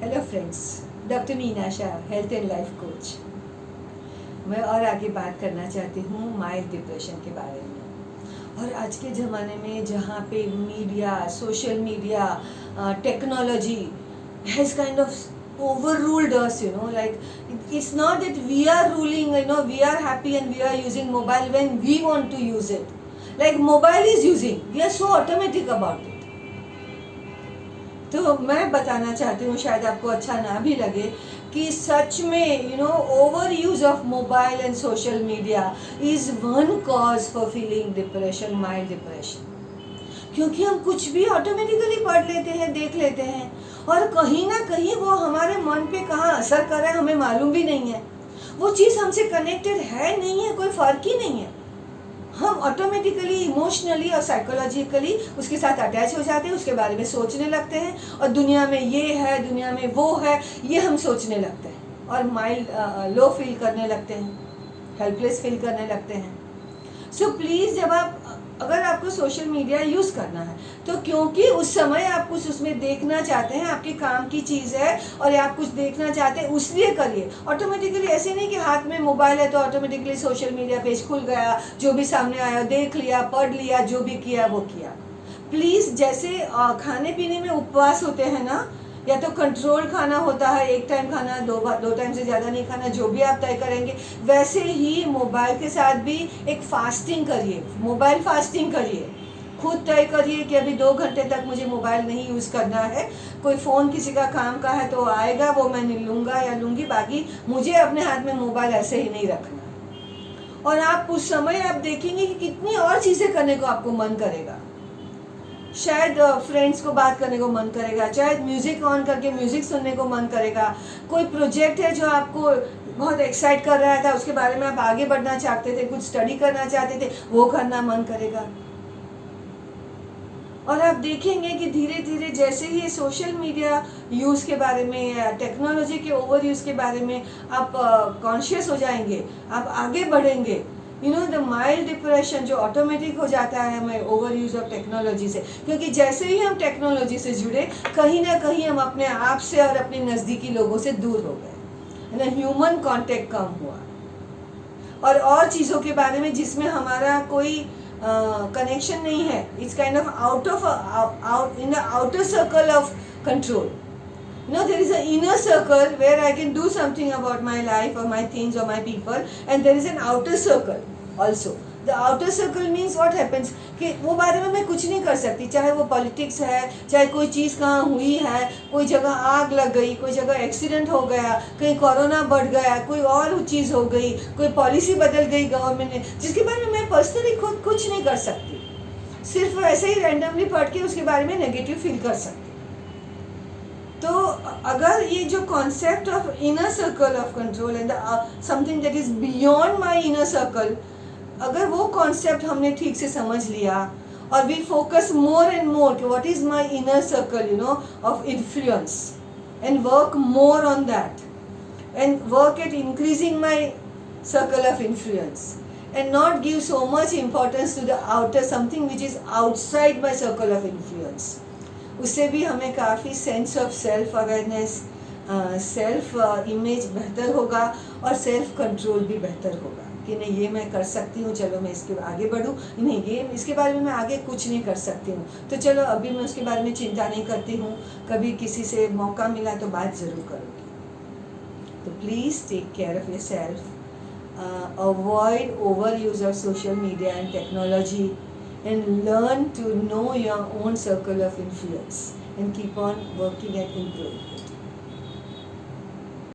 Hello friends, doctor Meena Shah, health and life coach. मैं और आगे बात करना चाहती हूँ माइल्ड डिप्रेशन के बारे में। और आज के ज़माने में जहाँ पे media, social media, technology has kind of overruled us, like it's not that we are ruling, we are happy and we are using mobile when we want to use it. Like mobile is using, we are so automatic about it. तो मैं बताना चाहती हूँ, शायद आपको अच्छा ना भी लगे, कि सच में over use of mobile and social media is one cause for feeling depression, mild depression. क्योंकि हम कुछ भी ऑटोमेटिकली पढ़ लेते हैं, देख लेते हैं, और कहीं ना कहीं वो हमारे मन पे कहाँ असर कर रहा है हमें मालूम भी नहीं है। वो चीज़ हमसे कनेक्टेड है नहीं है, कोई फ़र्क ही नहीं है। हम ऑटोमेटिकली, इमोशनली और साइकोलॉजिकली उसके साथ अटैच हो जाते हैं, उसके बारे में सोचने लगते हैं, और दुनिया में ये है, दुनिया में वो है, ये हम सोचने लगते हैं, और माइल्ड लो फील करने लगते हैं, हेल्पलेस फील करने लगते हैं। सो प्लीज़, अगर आपको सोशल मीडिया यूज़ करना है तो क्योंकि उस समय आप कुछ उसमें देखना चाहते हैं, आपके काम की चीज़ है और आप कुछ देखना चाहते हैं, उसलिए करिए। ऑटोमेटिकली ऐसे नहीं कि हाथ में मोबाइल है तो ऑटोमेटिकली सोशल मीडिया पेज खुल गया, जो भी सामने आया देख लिया, पढ़ लिया, जो भी किया वो किया। प्लीज़, जैसे खाने पीने में उपवास होते हैं ना, या तो कंट्रोल खाना होता है, एक टाइम खाना, दो टाइम से ज़्यादा नहीं खाना, जो भी आप तय करेंगे, वैसे ही मोबाइल के साथ भी एक फास्टिंग करिए, मोबाइल फास्टिंग करिए। खुद तय करिए कि अभी 2 घंटे तक मुझे मोबाइल नहीं यूज़ करना है। कोई फ़ोन किसी का काम का है तो आएगा, वो मैं नहीं लूँगा या लूँगी, बाकी मुझे अपने हाथ में मोबाइल ऐसे ही नहीं रखना। और आप उस समय आप देखेंगे कि कितनी और चीज़ें करने को आपको मन करेगा। शायद फ्रेंड्स को बात करने को मन करेगा, शायद म्यूज़िक ऑन करके म्यूज़िक सुनने को मन करेगा, कोई प्रोजेक्ट है जो आपको बहुत एक्साइट कर रहा था, उसके बारे में आप आगे बढ़ना चाहते थे, कुछ स्टडी करना चाहते थे, वो करना मन करेगा। और आप देखेंगे कि धीरे धीरे जैसे ही सोशल मीडिया यूज़ के बारे में या टेक्नोलॉजी के ओवर यूज़ के बारे में आप कॉन्शियस हो जाएंगे, आप आगे बढ़ेंगे, द माइल्ड डिप्रेशन जो ऑटोमेटिक हो जाता है हमें ओवर यूज़ ऑफ टेक्नोलॉजी से। क्योंकि जैसे ही हम टेक्नोलॉजी से जुड़े, कहीं ना कहीं हम अपने आप से और अपने नज़दीकी लोगों से दूर हो गए, है ना, ह्यूमन कांटेक्ट कम हुआ। और चीज़ों के बारे में जिसमें हमारा कोई कनेक्शन नहीं है, it's kind of out in the outer circle of control. There is an inner circle where I can do something about my life or my things or my people, and there is an outer circle also. The outer circle means what happens कि वो बारे में मैं कुछ नहीं कर सकती, चाहे वो पॉलिटिक्स है, चाहे कोई चीज़ कहाँ हुई है, कोई जगह आग लग गई, कोई जगह एक्सीडेंट हो गया, कहीं कोरोना बढ़ गया, कोई और चीज़ हो गई, कोई पॉलिसी बदल गई गवर्नमेंट ने, जिसके बारे में मैं पर्सनली खुद कुछ नहीं कर सकती। सिर्फ ऐसे ही रैंडमली पढ़ के उसके बारे में नेगेटिव फील कर सकती। तो अगर ये जो concept of inner circle of control and something that is beyond my inner circle, अगर वो कॉन्सेप्ट हमने ठीक से समझ लिया और we focus more and more कि what is my inner circle of influence, and work more on that, and work at increasing my circle of influence, and not give so much importance to the outer, something which is outside my circle of influence, उससे भी हमें काफ़ी sense of self awareness, self image बेहतर होगा, और self control भी बेहतर होगा कि नहीं, ये मैं कर सकती हूँ, चलो मैं इसके आगे बढ़ूँ, नहीं ये इसके बारे में मैं आगे कुछ नहीं कर सकती हूँ, तो चलो अभी मैं उसके बारे में चिंता नहीं करती हूँ, कभी किसी से मौका मिला तो बात ज़रूर करूँगी। तो please take care of your self, avoid overuse of social media and technology, and learn to know your own circle of influence and keep on working at improving it.